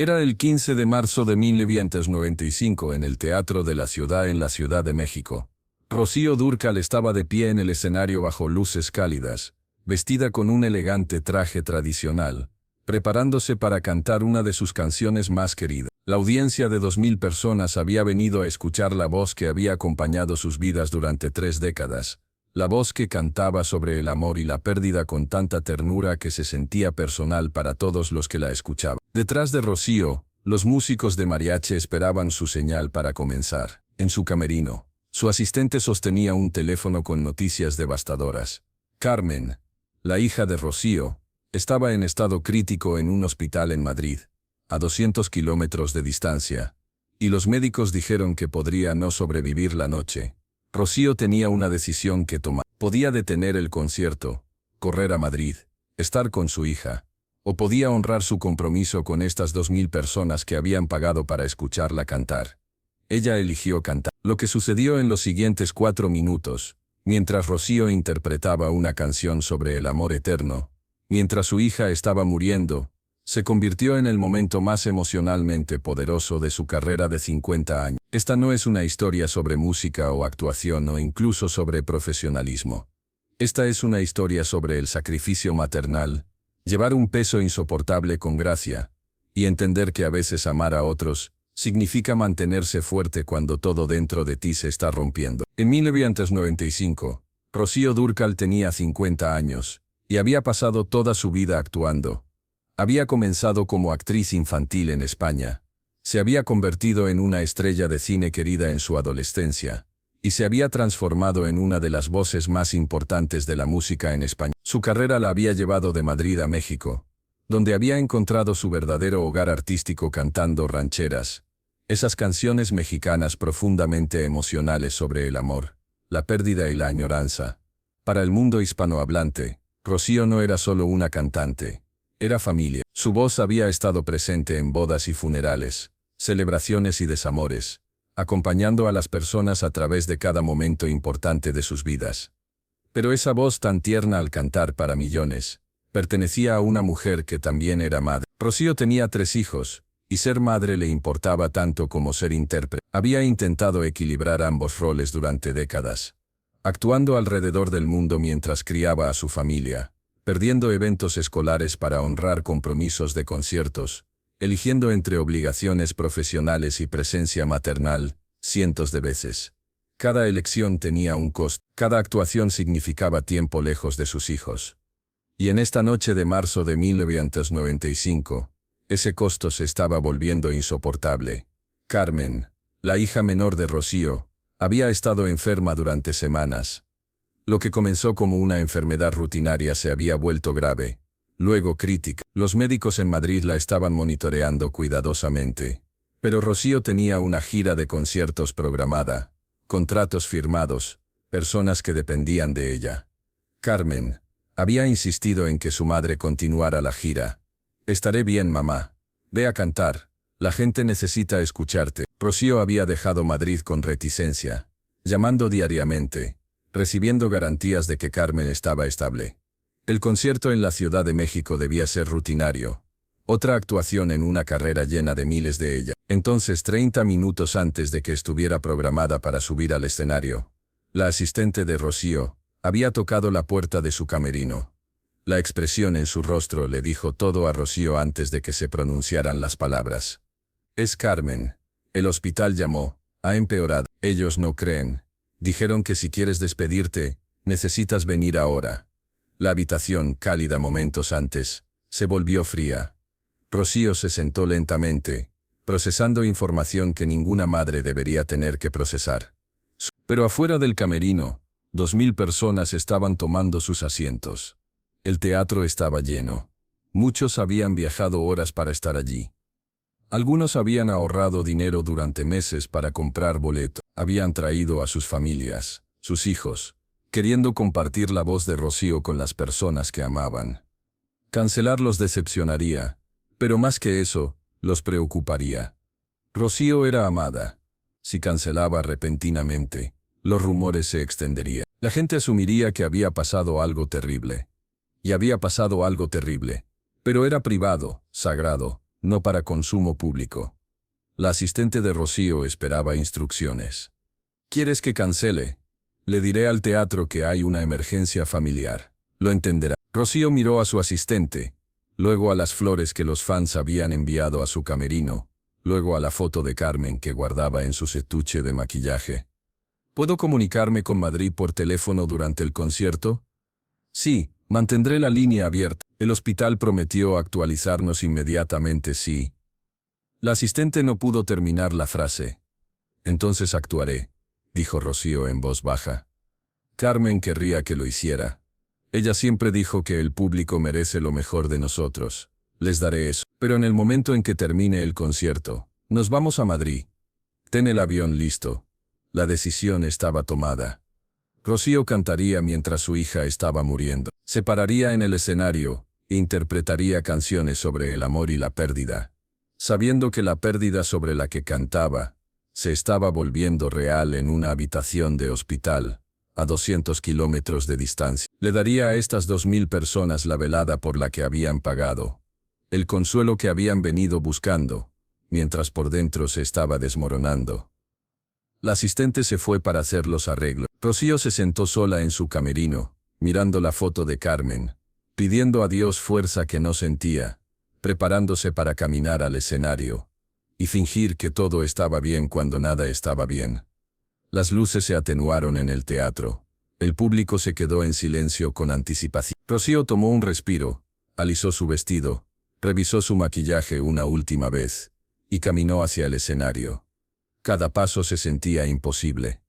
Era el 15 de marzo de 1995 en el Teatro de la Ciudad en la Ciudad de México. Rocío Dúrcal estaba de pie en el escenario bajo luces cálidas, vestida con un elegante traje tradicional, preparándose para cantar una de sus canciones más queridas. La audiencia de 2000 personas había venido a escuchar la voz que había acompañado sus vidas durante 3 décadas. La voz que cantaba sobre el amor y la pérdida con tanta ternura que se sentía personal para todos los que la escuchaban. Detrás de Rocío, los músicos de mariachi esperaban su señal para comenzar. En su camerino, su asistente sostenía un teléfono con noticias devastadoras. Carmen, la hija de Rocío, estaba en estado crítico en un hospital en Madrid, a 200 kilómetros de distancia, y los médicos dijeron que podría no sobrevivir la noche. Rocío tenía una decisión que tomar. Podía detener el concierto, correr a Madrid, estar con su hija, o podía honrar su compromiso con estas 2000 personas que habían pagado para escucharla cantar. Ella eligió cantar. Lo que sucedió en los siguientes 4 minutos, mientras Rocío interpretaba una canción sobre el amor eterno, mientras su hija estaba muriendo, se convirtió en el momento más emocionalmente poderoso de su carrera de 50 años. Esta no es una historia sobre música o actuación o incluso sobre profesionalismo. Esta es una historia sobre el sacrificio maternal, llevar un peso insoportable con gracia, y entender que a veces amar a otros significa mantenerse fuerte cuando todo dentro de ti se está rompiendo. En 1995, Rocío Dúrcal tenía 50 años, y había pasado toda su vida actuando. Había comenzado como actriz infantil en España, se había convertido en una estrella de cine querida en su adolescencia, y se había transformado en una de las voces más importantes de la música en España. Su carrera la había llevado de Madrid a México, donde había encontrado su verdadero hogar artístico cantando rancheras, esas canciones mexicanas profundamente emocionales sobre el amor, la pérdida y la añoranza. Para el mundo hispanohablante, Rocío no era solo una cantante. Era familia. Su voz había estado presente en bodas y funerales, celebraciones y desamores, acompañando a las personas a través de cada momento importante de sus vidas. Pero esa voz tan tierna al cantar para millones, pertenecía a una mujer que también era madre. Rocío tenía 3 hijos, y ser madre le importaba tanto como ser intérprete. Había intentado equilibrar ambos roles durante décadas, actuando alrededor del mundo mientras criaba a su familia, perdiendo eventos escolares para honrar compromisos de conciertos, eligiendo entre obligaciones profesionales y presencia maternal, cientos de veces. Cada elección tenía un costo, cada actuación significaba tiempo lejos de sus hijos. Y en esta noche de marzo de 1995, ese costo se estaba volviendo insoportable. Carmen, la hija menor de Rocío, había estado enferma durante semanas. Lo que comenzó como una enfermedad rutinaria se había vuelto grave, luego crítica. Los médicos en Madrid la estaban monitoreando cuidadosamente. Pero Rocío tenía una gira de conciertos programada, contratos firmados, personas que dependían de ella. Carmen había insistido en que su madre continuara la gira. «Estaré bien, mamá. Ve a cantar. La gente necesita escucharte». Rocío había dejado Madrid con reticencia, llamando diariamente, recibiendo garantías de que Carmen estaba estable. El concierto en la Ciudad de México debía ser rutinario, otra actuación en una carrera llena de miles de ellas. Entonces, 30 minutos antes de que estuviera programada para subir al escenario, la asistente de Rocío había tocado la puerta de su camerino. La expresión en su rostro le dijo todo a Rocío antes de que se pronunciaran las palabras. «Es Carmen. El hospital llamó. Ha empeorado. Ellos no creen. Dijeron que si quieres despedirte, necesitas venir ahora». La habitación, cálida momentos antes, se volvió fría. Rocío se sentó lentamente, procesando información que ninguna madre debería tener que procesar. Pero afuera del camerino, 2000 personas estaban tomando sus asientos. El teatro estaba lleno. Muchos habían viajado horas para estar allí. Algunos habían ahorrado dinero durante meses para comprar boleto. Habían traído a sus familias, sus hijos, queriendo compartir la voz de Rocío con las personas que amaban. Cancelar los decepcionaría, pero más que eso, los preocuparía. Rocío era amada. Si cancelaba repentinamente, los rumores se extenderían. La gente asumiría que había pasado algo terrible. Y había pasado algo terrible. Pero era privado, sagrado, no para consumo público. La asistente de Rocío esperaba instrucciones. ¿Quieres que cancele? Le diré al teatro que hay una emergencia familiar. Lo entenderá. Rocío miró a su asistente, luego a las flores que los fans habían enviado a su camerino, luego a la foto de Carmen que guardaba en su estuche de maquillaje. ¿Puedo comunicarme con Madrid por teléfono durante el concierto? Sí, mantendré la línea abierta. El hospital prometió actualizarnos inmediatamente, sí. La asistente no pudo terminar la frase. Entonces actuaré, dijo Rocío en voz baja. Carmen querría que lo hiciera. Ella siempre dijo que el público merece lo mejor de nosotros. Les daré eso. Pero en el momento en que termine el concierto, nos vamos a Madrid. Ten el avión listo. La decisión estaba tomada. Rocío cantaría mientras su hija estaba muriendo. Se pararía en el escenario e interpretaría canciones sobre el amor y la pérdida, sabiendo que la pérdida sobre la que cantaba se estaba volviendo real en una habitación de hospital, a 200 kilómetros de distancia. Le daría a estas 2000 personas la velada por la que habían pagado, el consuelo que habían venido buscando, mientras por dentro se estaba desmoronando. La asistente se fue para hacer los arreglos. Rocío se sentó sola en su camerino, mirando la foto de Carmen, pidiendo a Dios fuerza que no sentía, preparándose para caminar al escenario y fingir que todo estaba bien cuando nada estaba bien. Las luces se atenuaron en el teatro. El público se quedó en silencio con anticipación. Rocío tomó un respiro, alisó su vestido, revisó su maquillaje una última vez y caminó hacia el escenario. Cada paso se sentía imposible.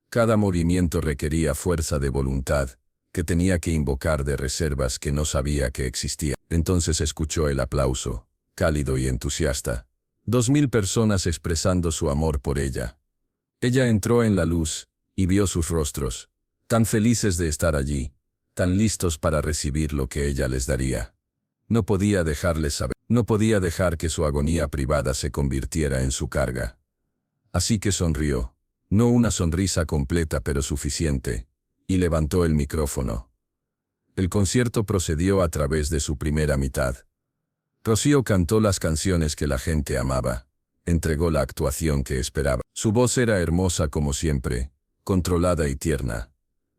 Cada movimiento requería fuerza de voluntad, que tenía que invocar de reservas que no sabía que existían. Entonces escuchó el aplauso, cálido y entusiasta. 2000 personas expresando su amor por ella. Ella entró en la luz y vio sus rostros, tan felices de estar allí, tan listos para recibir lo que ella les daría. No podía dejarles saber, no podía dejar que su agonía privada se convirtiera en su carga. Así que sonrió, no una sonrisa completa pero suficiente, y levantó el micrófono. El concierto procedió a través de su primera mitad. Rocío cantó las canciones que la gente amaba, entregó la actuación que esperaba. Su voz era hermosa como siempre, controlada y tierna,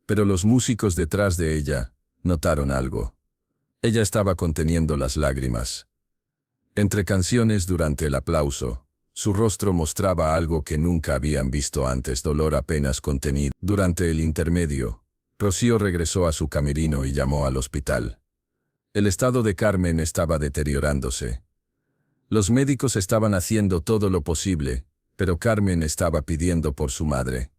pero los músicos detrás de ella notaron algo. Ella estaba conteniendo las lágrimas. Entre canciones durante el aplauso, su rostro mostraba algo que nunca habían visto antes, dolor apenas contenido. Durante el intermedio, Rocío regresó a su camerino y llamó al hospital. El estado de Carmen estaba deteriorándose. Los médicos estaban haciendo todo lo posible, pero Carmen estaba pidiendo por su madre.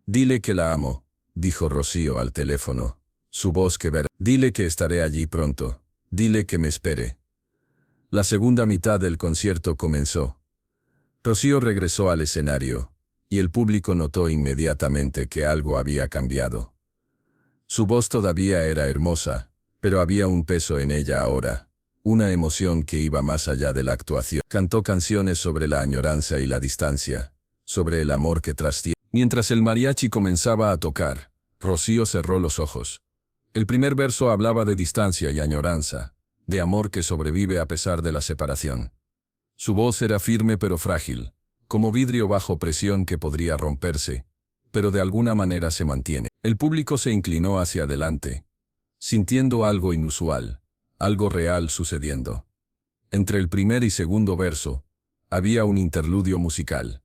Dile que la amo, dijo Rocío al teléfono. Su voz quebrada. Dile que estaré allí pronto. Dile que me espere. La segunda mitad del concierto comenzó. Rocío regresó al escenario, y el público notó inmediatamente que algo había cambiado. Su voz todavía era hermosa, pero había un peso en ella ahora, una emoción que iba más allá de la actuación. Cantó canciones sobre la añoranza y la distancia, sobre el amor que trasciende. Mientras el mariachi comenzaba a tocar, Rocío cerró los ojos. El primer verso hablaba de distancia y añoranza, de amor que sobrevive a pesar de la separación. Su voz era firme pero frágil, como vidrio bajo presión que podría romperse, pero de alguna manera se mantiene. El público se inclinó hacia adelante, sintiendo algo inusual, algo real sucediendo. Entre el primer y segundo verso, había un interludio musical.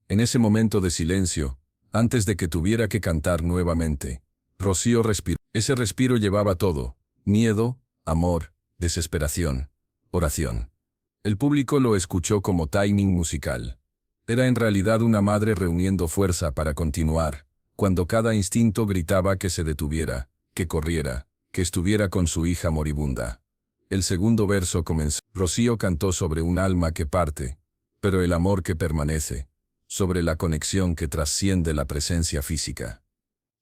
En ese momento de silencio, antes de que tuviera que cantar nuevamente, Rocío respiró. Ese respiro llevaba todo: miedo, amor, desesperación, oración. El público lo escuchó como timing musical. Era en realidad una madre reuniendo fuerza para continuar, cuando cada instinto gritaba que se detuviera, que corriera, que estuviera con su hija moribunda. El segundo verso comenzó. Rocío cantó sobre un alma que parte, pero el amor que permanece, sobre la conexión que trasciende la presencia física.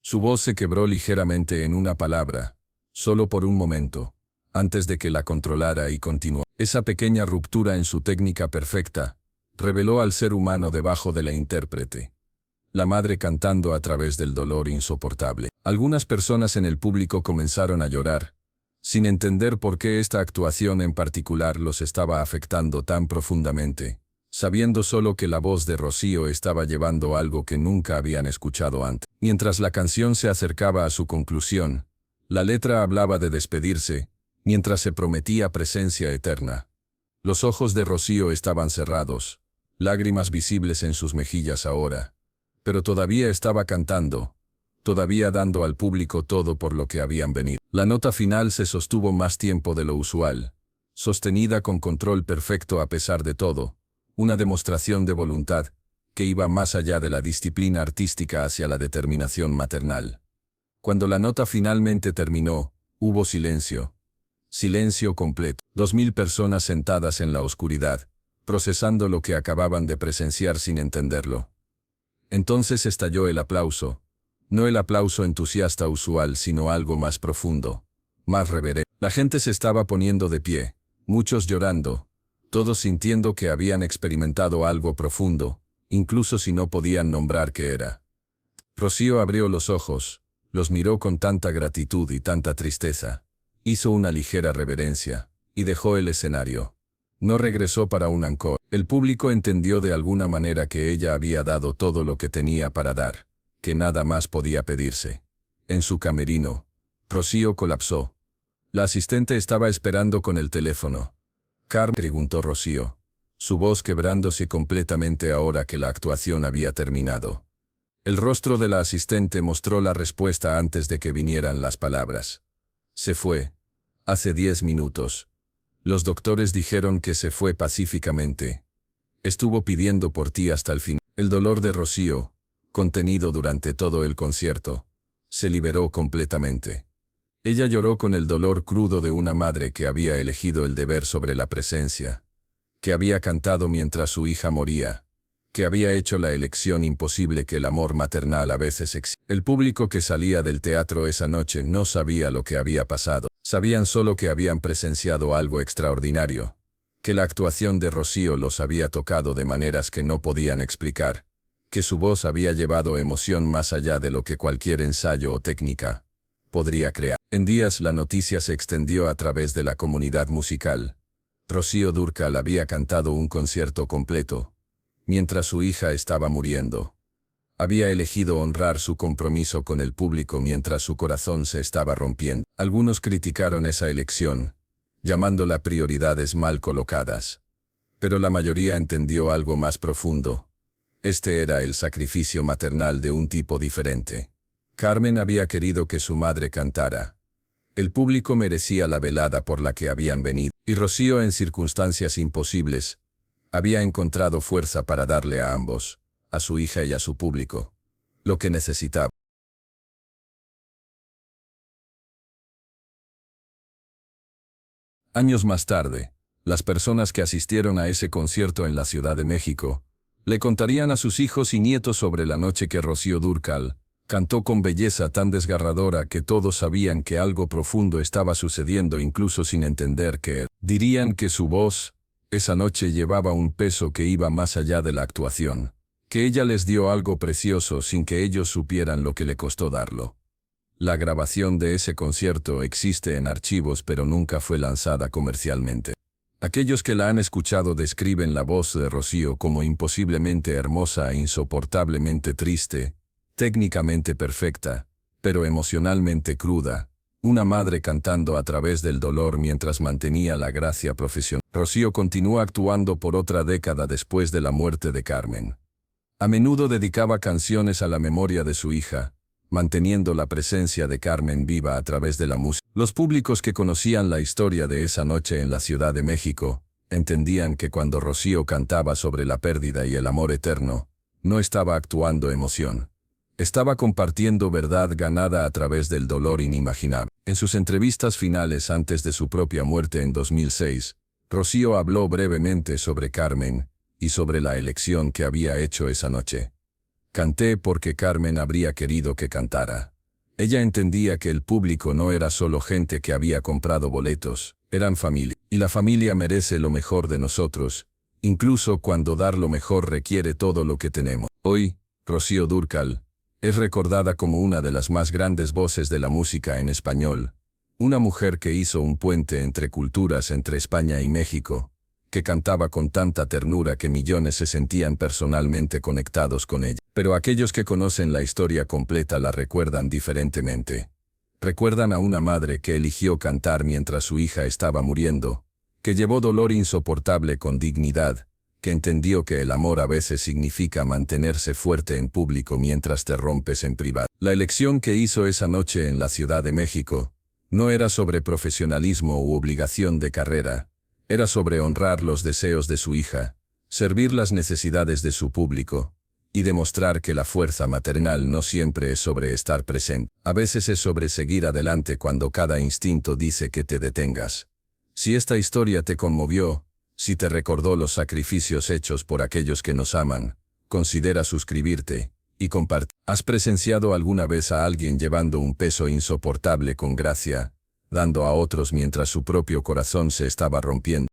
Su voz se quebró ligeramente en una palabra, solo por un momento, antes de que la controlara y continuó. Esa pequeña ruptura en su técnica perfecta reveló al ser humano debajo de la intérprete. La madre cantando a través del dolor insoportable. Algunas personas en el público comenzaron a llorar, sin entender por qué esta actuación en particular los estaba afectando tan profundamente, sabiendo solo que la voz de Rocío estaba llevando algo que nunca habían escuchado antes. Mientras la canción se acercaba a su conclusión, la letra hablaba de despedirse, mientras se prometía presencia eterna. Los ojos de Rocío estaban cerrados, lágrimas visibles en sus mejillas ahora, pero todavía estaba cantando, todavía dando al público todo por lo que habían venido. La nota final se sostuvo más tiempo de lo usual, sostenida con control perfecto a pesar de todo, una demostración de voluntad que iba más allá de la disciplina artística hacia la determinación maternal. Cuando la nota finalmente terminó, hubo silencio. Silencio completo. 2000 personas sentadas en la oscuridad, procesando lo que acababan de presenciar sin entenderlo. Entonces estalló el aplauso. No el aplauso entusiasta usual, sino algo más profundo, más reverente. La gente se estaba poniendo de pie, muchos llorando, todos sintiendo que habían experimentado algo profundo, incluso si no podían nombrar qué era. Rocío abrió los ojos, los miró con tanta gratitud y tanta tristeza. Hizo una ligera reverencia, y dejó el escenario. No regresó para un encore. El público entendió de alguna manera que ella había dado todo lo que tenía para dar, que nada más podía pedirse. En su camerino, Rocío colapsó. La asistente estaba esperando con el teléfono. «Carmen», preguntó Rocío, su voz quebrándose completamente ahora que la actuación había terminado. El rostro de la asistente mostró la respuesta antes de que vinieran las palabras. «Se fue. Hace 10 minutos. Los doctores dijeron que se fue pacíficamente. Estuvo pidiendo por ti hasta el fin». El dolor de Rocío, contenido durante todo el concierto, se liberó completamente. Ella lloró con el dolor crudo de una madre que había elegido el deber sobre la presencia, que había cantado mientras su hija moría, que había hecho la elección imposible que el amor maternal a veces exige. El público que salía del teatro esa noche no sabía lo que había pasado. Sabían solo que habían presenciado algo extraordinario, que la actuación de Rocío los había tocado de maneras que no podían explicar, que su voz había llevado emoción más allá de lo que cualquier ensayo o técnica podría crear. En días la noticia se extendió a través de la comunidad musical. Rocío Dúrcal había cantado un concierto completo, mientras su hija estaba muriendo. Había elegido honrar su compromiso con el público mientras su corazón se estaba rompiendo. Algunos criticaron esa elección, llamándola prioridades mal colocadas. Pero la mayoría entendió algo más profundo. Este era el sacrificio maternal de un tipo diferente. Carmen había querido que su madre cantara. El público merecía la velada por la que habían venido. Y Rocío, en circunstancias imposibles, había encontrado fuerza para darle a ambos, a su hija y a su público, lo que necesitaba. Años más tarde, las personas que asistieron a ese concierto en la Ciudad de México, le contarían a sus hijos y nietos sobre la noche que Rocío Dúrcal cantó con belleza tan desgarradora que todos sabían que algo profundo estaba sucediendo incluso sin entender qué era. Dirían que su voz, esa noche llevaba un peso que iba más allá de la actuación, que ella les dio algo precioso sin que ellos supieran lo que le costó darlo. La grabación de ese concierto existe en archivos pero nunca fue lanzada comercialmente. Aquellos que la han escuchado describen la voz de Rocío como imposiblemente hermosa e insoportablemente triste, técnicamente perfecta, pero emocionalmente cruda, una madre cantando a través del dolor mientras mantenía la gracia profesional. Rocío continuó actuando por otra década después de la muerte de Carmen. A menudo dedicaba canciones a la memoria de su hija, manteniendo la presencia de Carmen viva a través de la música. Los públicos que conocían la historia de esa noche en la Ciudad de México, entendían que cuando Rocío cantaba sobre la pérdida y el amor eterno, no estaba actuando emoción. Estaba compartiendo verdad ganada a través del dolor inimaginable. En sus entrevistas finales antes de su propia muerte en 2006, Rocío habló brevemente sobre Carmen y sobre la elección que había hecho esa noche. Canté porque Carmen habría querido que cantara. Ella entendía que el público no era solo gente que había comprado boletos, eran familia. Y la familia merece lo mejor de nosotros, incluso cuando dar lo mejor requiere todo lo que tenemos. Hoy, Rocío Dúrcal es recordada como una de las más grandes voces de la música en español, Una mujer que hizo un puente entre culturas entre España y México, que cantaba con tanta ternura que millones se sentían personalmente conectados con ella. Pero aquellos que conocen la historia completa la recuerdan diferentemente. Recuerdan a una madre que eligió cantar mientras su hija estaba muriendo, que llevó dolor insoportable con dignidad, que entendió que el amor a veces significa mantenerse fuerte en público mientras te rompes en privado. La elección que hizo esa noche en la Ciudad de México no era sobre profesionalismo u obligación de carrera, era sobre honrar los deseos de su hija, servir las necesidades de su público, y demostrar que la fuerza maternal no siempre es sobre estar presente. A veces es sobre seguir adelante cuando cada instinto dice que te detengas. Si esta historia te conmovió, si te recordó los sacrificios hechos por aquellos que nos aman, considera suscribirte y compartir. ¿Has presenciado alguna vez a alguien llevando un peso insoportable con gracia, dando a otros mientras su propio corazón se estaba rompiendo?